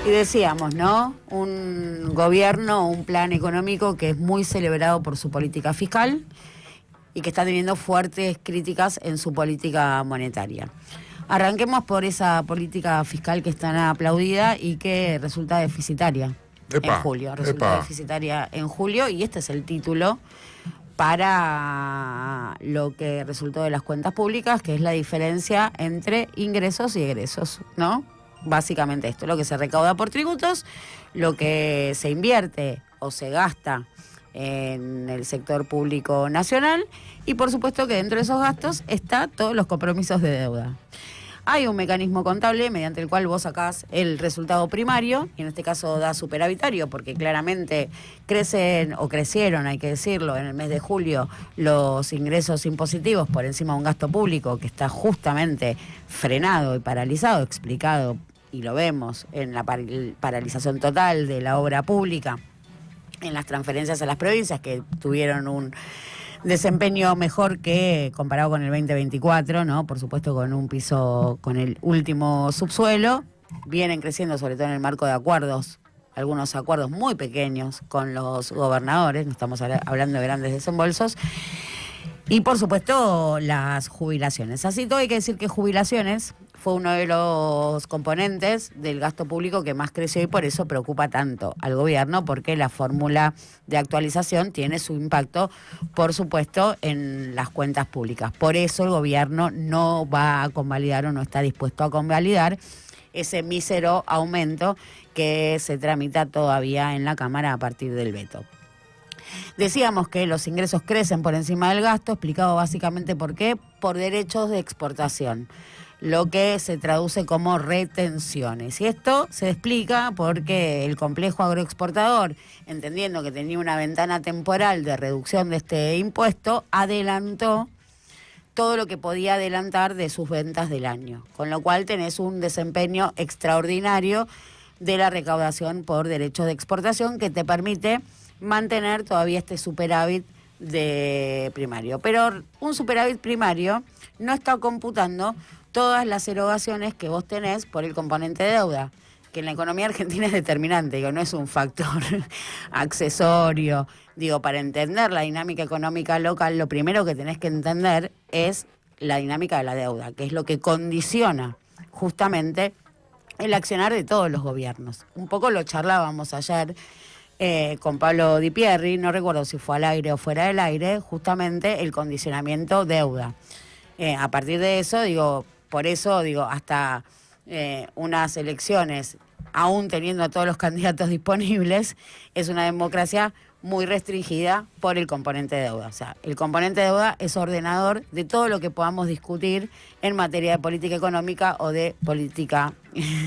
Y decíamos, ¿no? Un gobierno, un plan económico que es muy celebrado por su política fiscal y que está teniendo fuertes críticas en su política monetaria. Arranquemos por esa política fiscal que es tan aplaudida y que resulta deficitaria en julio. Resulta deficitaria en julio y este es el título para lo que resultó de las cuentas públicas, que es la diferencia entre ingresos y egresos, ¿no? Básicamente esto, lo que se recauda por tributos, lo que se invierte o se gasta en el sector público nacional y por supuesto que dentro de esos gastos está todos los compromisos de deuda. Hay un mecanismo contable mediante el cual vos sacás el resultado primario, y en este caso da superavitario, porque claramente crecieron, hay que decirlo, en el mes de julio los ingresos impositivos por encima de un gasto público que está justamente frenado y paralizado, explicado, y lo vemos en la paralización total de la obra pública, en las transferencias a las provincias que tuvieron un desempeño mejor que comparado con el 2024, ¿no? Por supuesto con un piso, con el último subsuelo, vienen creciendo sobre todo en el marco de acuerdos, algunos acuerdos muy pequeños con los gobernadores, no estamos hablando de grandes desembolsos, y por supuesto las jubilaciones. Así todo hay que decir que jubilaciones fue uno de los componentes del gasto público que más creció y por eso preocupa tanto al gobierno, porque la fórmula de actualización tiene su impacto, por supuesto, en las cuentas públicas. Por eso el gobierno no va a convalidar o no está dispuesto a convalidar ese mísero aumento que se tramita todavía en la Cámara a partir del veto. Decíamos que los ingresos crecen por encima del gasto, explicado básicamente por qué, por derechos de exportación, lo que se traduce como retenciones. Y esto se explica porque el complejo agroexportador, entendiendo que tenía una ventana temporal de reducción de este impuesto, adelantó todo lo que podía adelantar de sus ventas del año, con lo cual tenés un desempeño extraordinario de la recaudación por derechos de exportación que te permite mantener todavía este superávit de primario. Pero un superávit primario no está computando todas las erogaciones que vos tenés por el componente de deuda, que en la economía argentina es determinante, digo, no es un factor accesorio. Digo, para entender la dinámica económica local, lo primero que tenés que entender es la dinámica de la deuda, que es lo que condiciona justamente el accionar de todos los gobiernos. Un poco lo charlábamos ayer con Pablo Di Pierri, no recuerdo si fue al aire o fuera del aire, justamente el condicionamiento deuda. A partir de eso, digo, por eso, digo, hasta unas elecciones, aún teniendo a todos los candidatos disponibles, es una democracia muy restringida por el componente de deuda. O sea, el componente de deuda es ordenador de todo lo que podamos discutir en materia de política económica o de política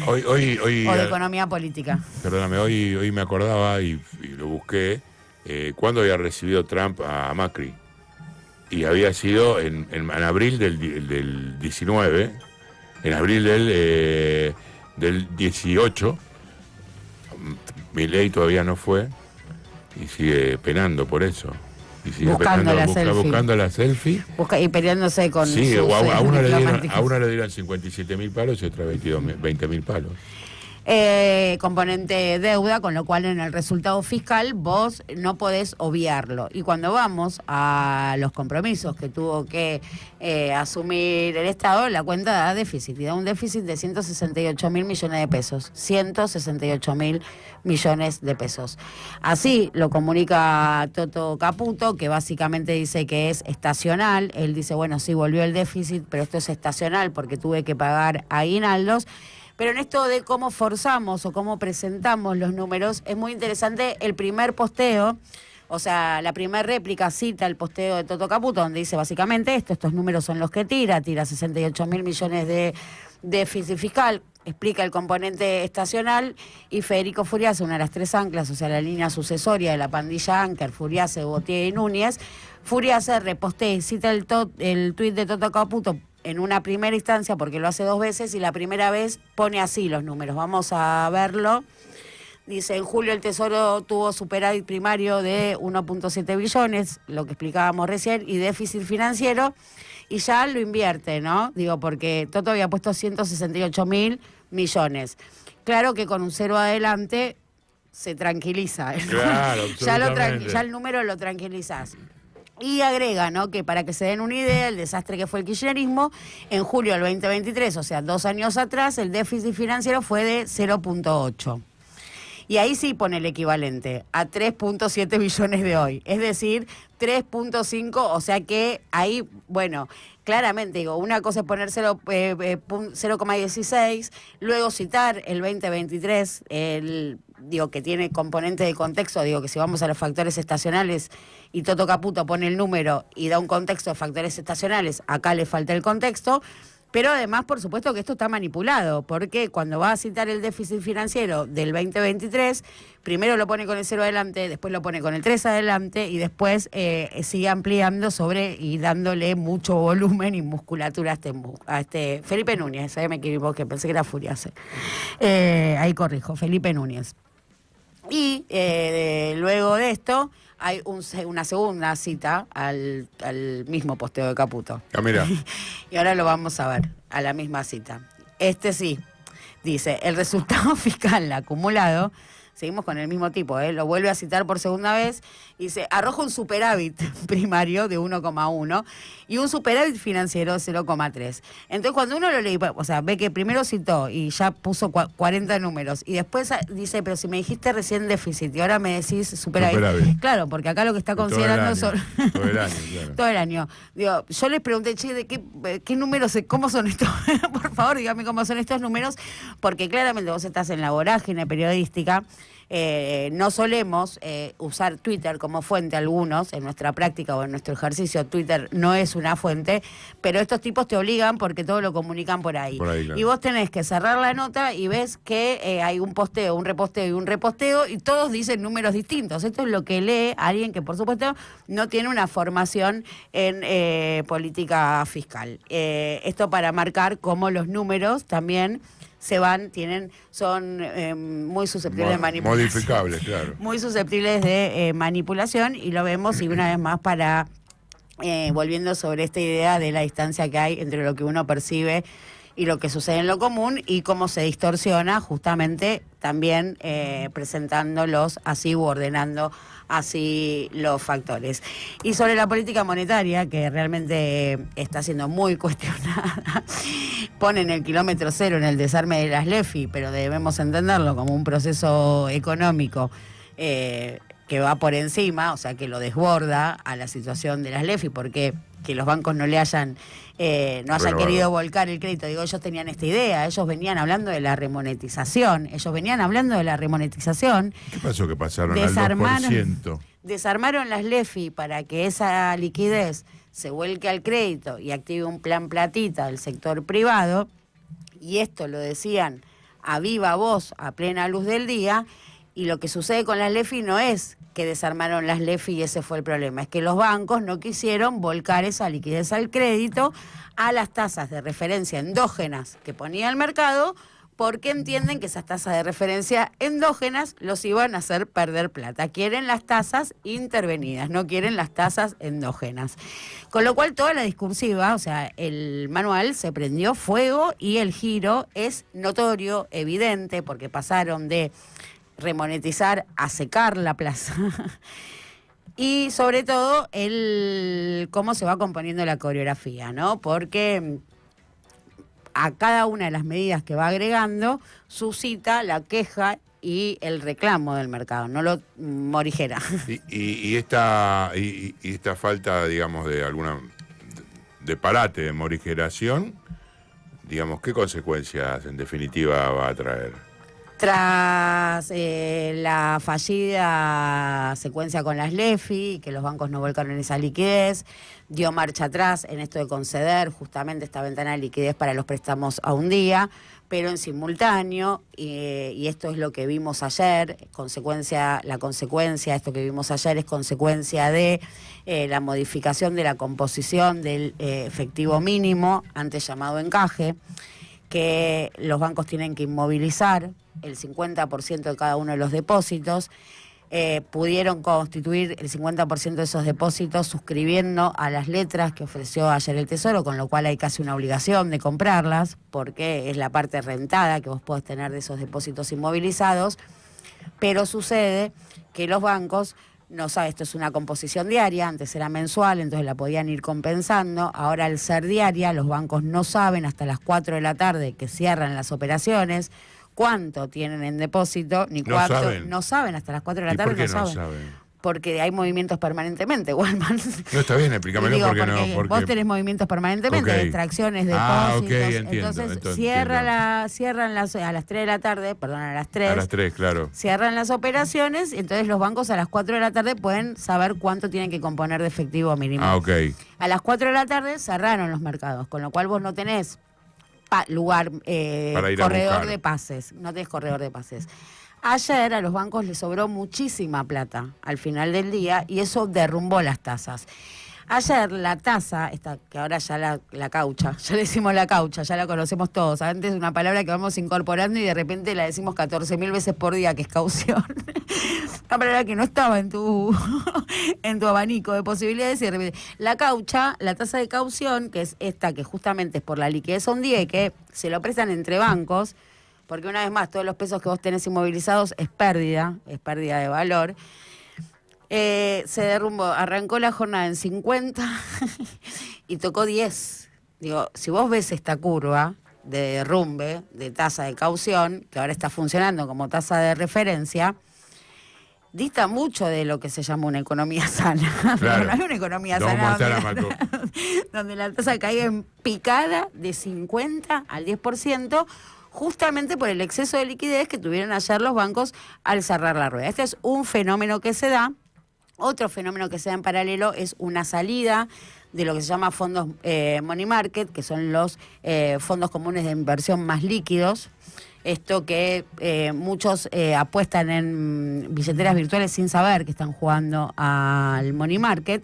o de economía política. Perdóname, hoy me acordaba y lo busqué, cuándo había recibido Trump a Macri. Y había sido en abril del 19, en abril del 18, Milei todavía no fue, y sigue penando por eso. Y sigue buscando la selfie. Y peleándose con sí, a una le dieron 57.000 palos y otra 20.000 palos. Componente deuda, con lo cual en el resultado fiscal vos no podés obviarlo. Y cuando vamos a los compromisos que tuvo que asumir el Estado, la cuenta da déficit, y da un déficit de 168.000 millones de pesos. 168.000 millones de pesos. Así lo comunica Toto Caputo, que básicamente dice que es estacional. Él dice, bueno, sí volvió el déficit, pero esto es estacional porque tuve que pagar aguinaldos. Pero en esto de cómo forzamos o cómo presentamos los números, es muy interesante el primer posteo, o sea, la primera réplica cita el posteo de Toto Caputo, donde dice básicamente estos números son los que tira 68.000 millones de déficit fiscal, explica el componente estacional, y Federico Furiase, una de las tres anclas, o sea, la línea sucesoria de la pandilla Anker, Furiase, Botier y Núñez, Furiase repostea y cita el tuit de Toto Caputo en una primera instancia, porque lo hace dos veces, y la primera vez pone así los números. Vamos a verlo. Dice, en julio el Tesoro tuvo superávit primario de 1.7 billones, lo que explicábamos recién, y déficit financiero, y ya lo invierte, ¿no? Digo, porque Toto había puesto 168.000 millones. Claro que con un 0 adelante se tranquiliza. ¿No? Claro, ya el número lo tranquilizás. Y agrega, ¿no?, que para que se den una idea, el desastre que fue el kirchnerismo, en julio del 2023, o sea, 2 años atrás, el déficit financiero fue de 0,8. Y ahí sí pone el equivalente a 3,7 billones de hoy. Es decir, 3,5, o sea que ahí, bueno, claramente digo, una cosa es poner 0,16, luego citar el 2023, digo que tiene componente de contexto, digo que si vamos a los factores estacionales y Toto Caputo pone el número y da un contexto de factores estacionales, acá le falta el contexto. Pero además, por supuesto, que esto está manipulado, porque cuando va a citar el déficit financiero del 2023, primero lo pone con el 0 adelante, después lo pone con el 3 adelante y después sigue ampliando y dándole mucho volumen y musculatura a este Felipe Núñez. Me equivoqué, pensé que era Furiase. Ahí corrijo, Felipe Núñez. Y luego de esto hay una segunda cita al mismo posteo de Caputo. Ah, mira. Y ahora lo vamos a ver, a la misma cita. Sí, dice, el resultado fiscal acumulado, seguimos con el mismo tipo, lo vuelve a citar por segunda vez, dice, arroja un superávit primario de 1,1 y un superávit financiero de 0,3. Entonces cuando uno lo lee, o sea, ve que primero citó y ya puso 40 números y después dice, pero si me dijiste recién déficit y ahora me decís superávit. Claro, porque acá lo que está considerando son... Todo el año, claro. Todo el año. Digo, yo les pregunté, che, ¿de qué números, cómo son estos? Por favor, dígame cómo son estos números, porque claramente vos estás en la vorágine periodística. No solemos usar Twitter como fuente algunos en nuestra práctica o en nuestro ejercicio. Twitter no es una fuente, pero estos tipos te obligan porque todo lo comunican por ahí. Claro. Y vos tenés que cerrar la nota y ves que hay un posteo, un reposteo y un reposteo y todos dicen números distintos. Esto es lo que lee alguien que, por supuesto, no tiene una formación en política fiscal. Esto para marcar cómo los números también son muy susceptibles de manipulación. Modificables, claro. Muy susceptibles de manipulación y lo vemos y una vez más volviendo sobre esta idea de la distancia que hay entre lo que uno percibe y lo que sucede en lo común y cómo se distorsiona justamente también presentándolos así u ordenando así los factores. Y sobre la política monetaria, que realmente está siendo muy cuestionada, ponen el kilómetro cero en el desarme de las LEFI, pero debemos entenderlo como un proceso económico que va por encima, o sea, que lo desborda a la situación de las LEFI, porque que los bancos no hayan querido volcar el crédito. Digo, ellos tenían esta idea, ellos venían hablando de la remonetización, ¿Qué pasó que pasaron al 2%? Desarmaron las LEFI para que esa liquidez se vuelque al crédito y active un plan platita del sector privado, y esto lo decían a viva voz, a plena luz del día, y lo que sucede con las LEFI no es que desarmaron las LEFI y ese fue el problema, es que los bancos no quisieron volcar esa liquidez al crédito a las tasas de referencia endógenas que ponía el mercado, porque entienden que esas tasas de referencia endógenas los iban a hacer perder plata. Quieren las tasas intervenidas, no quieren las tasas endógenas. Con lo cual toda la discursiva, o sea, el manual se prendió fuego y el giro es notorio, evidente, porque pasaron de remonetizar a secar la plaza. Y sobre todo cómo se va componiendo la coreografía, ¿no? Porque a cada una de las medidas que va agregando suscita la queja y el reclamo del mercado, no lo morigera. Y esta falta, digamos, de parate, de morigeración, digamos, ¿qué consecuencias en definitiva va a traer? Tras la fallida secuencia con las LEFI, que los bancos no volcaron esa liquidez, dio marcha atrás en esto de conceder justamente esta ventana de liquidez para los préstamos a un día, pero en simultáneo, y esto es lo que vimos ayer, esto que vimos ayer es consecuencia de la modificación de la composición del efectivo mínimo, antes llamado encaje, que los bancos tienen que inmovilizar el 50% de cada uno de los depósitos. pudieron constituir el 50% de esos depósitos suscribiendo a las letras que ofreció ayer el Tesoro, con lo cual hay casi una obligación de comprarlas, porque es la parte rentada que vos podés tener de esos depósitos inmovilizados, pero sucede que los bancos no saben, esto es una composición diaria, antes era mensual, entonces la podían ir compensando, ahora al ser diaria los bancos no saben hasta las 4 de la tarde que cierran las operaciones, cuánto tienen en depósito, ni cuánto. No saben hasta las 4 de la tarde. ¿Por qué no saben? Porque hay movimientos permanentemente, Walman. No, está bien, explícamelo porque no. Porque vos tenés movimientos permanentemente, de extracciones, depósitos. Entiendo, entonces cierran a las 3 de la tarde, perdón, a las 3. A las 3, claro. Cierran las operaciones, entonces los bancos a las 4 de la tarde pueden saber cuánto tienen que componer de efectivo mínimo. A las 4 de la tarde cerraron los mercados, con lo cual vos no tenés lugar, corredor de pases. No tenés corredor de pases. Ayer a los bancos les sobró muchísima plata al final del día y eso derrumbó las tasas. Ayer la tasa, esta que ahora ya la caucha, ya le decimos la caucha, ya la conocemos todos. Antes es una palabra que vamos incorporando y de repente la decimos 14.000 veces por día, que es caución. Una palabra que no estaba en tu abanico de posibilidades y de repente. La caucha, la tasa de caución, que es esta que justamente es por la liquidez a un día y que se lo prestan entre bancos, porque una vez más todos los pesos que vos tenés inmovilizados es pérdida de valor. Se derrumbó, arrancó la jornada en 50 y tocó 10. Digo, si vos ves esta curva de derrumbe, de tasa de caución, que ahora está funcionando como tasa de referencia, dista mucho de lo que se llama una economía sana. Claro. No hay una economía sana donde la tasa caiga en picada de 50 al 10%, justamente por el exceso de liquidez que tuvieron ayer los bancos al cerrar la rueda. Este es un fenómeno que se da. Otro fenómeno que se da en paralelo es una salida de lo que se llama fondos money market, que son los fondos comunes de inversión más líquidos. Esto que muchos apuestan en billeteras virtuales sin saber que están jugando al money market.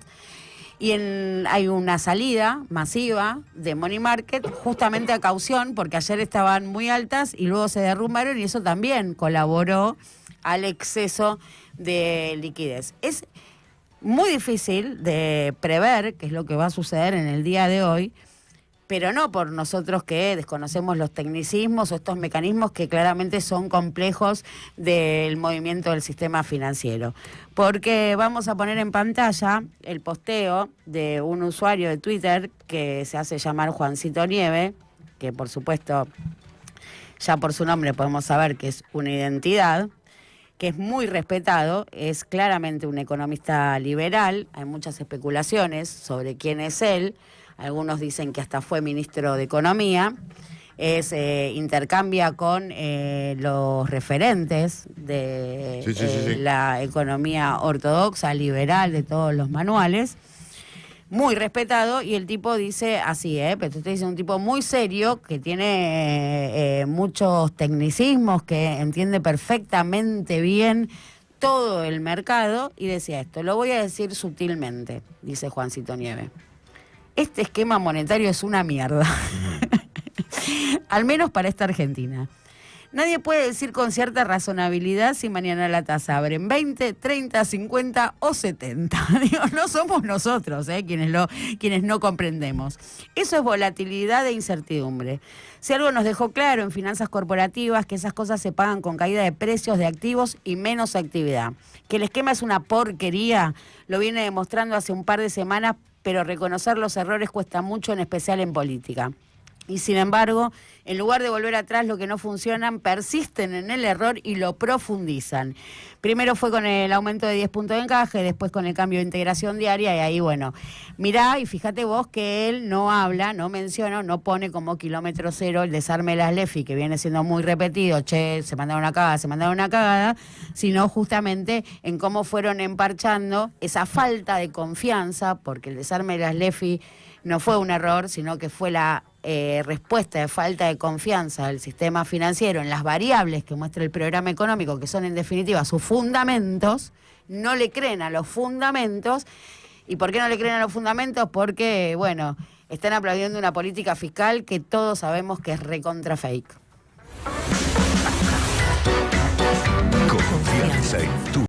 Y hay una salida masiva de money market justamente a caución, porque ayer estaban muy altas y luego se derrumbaron y eso también colaboró al exceso de liquidez. Es muy difícil de prever qué es lo que va a suceder en el día de hoy, pero no por nosotros que desconocemos los tecnicismos o estos mecanismos que claramente son complejos del movimiento del sistema financiero. Porque vamos a poner en pantalla el posteo de un usuario de Twitter que se hace llamar Juancito Nieve, que por supuesto ya por su nombre podemos saber que es una identidad, que es muy respetado, es claramente un economista liberal, hay muchas especulaciones sobre quién es él, algunos dicen que hasta fue ministro de Economía, intercambia con los referentes de la economía ortodoxa, liberal, de todos los manuales, muy respetado, y el tipo dice así, pero te estoy diciendo un tipo muy serio, que tiene muchos tecnicismos, que entiende perfectamente bien todo el mercado, y decía esto, lo voy a decir sutilmente, dice Juancito Nieve. Este esquema monetario es una mierda, al menos para esta Argentina. Nadie puede decir con cierta razonabilidad si mañana la tasa abre en 20, 30, 50 o 70. Digo, no somos nosotros quienes no comprendemos. Eso es volatilidad e incertidumbre. Si algo nos dejó claro en finanzas corporativas, que esas cosas se pagan con caída de precios de activos y menos actividad. Que el esquema es una porquería, lo viene demostrando hace un par de semanas, pero reconocer los errores cuesta mucho, en especial en política. Y sin embargo, en lugar de volver atrás, lo que no funcionan, persisten en el error y lo profundizan. Primero fue con el aumento de 10 puntos de encaje, después con el cambio de integración diaria, y ahí, bueno, mirá y fíjate vos que él no habla, no menciona, no pone como kilómetro cero el desarme de las LEFI, que viene siendo muy repetido, se mandaron una cagada, sino justamente en cómo fueron emparchando esa falta de confianza, porque el desarme de las LEFI no fue un error, sino que fue la respuesta de falta de confianza del sistema financiero en las variables que muestra el programa económico, que son en definitiva sus fundamentos. No le creen a los fundamentos. ¿Y por qué no le creen a los fundamentos? Porque, bueno, están aplaudiendo una política fiscal que todos sabemos que es recontra fake.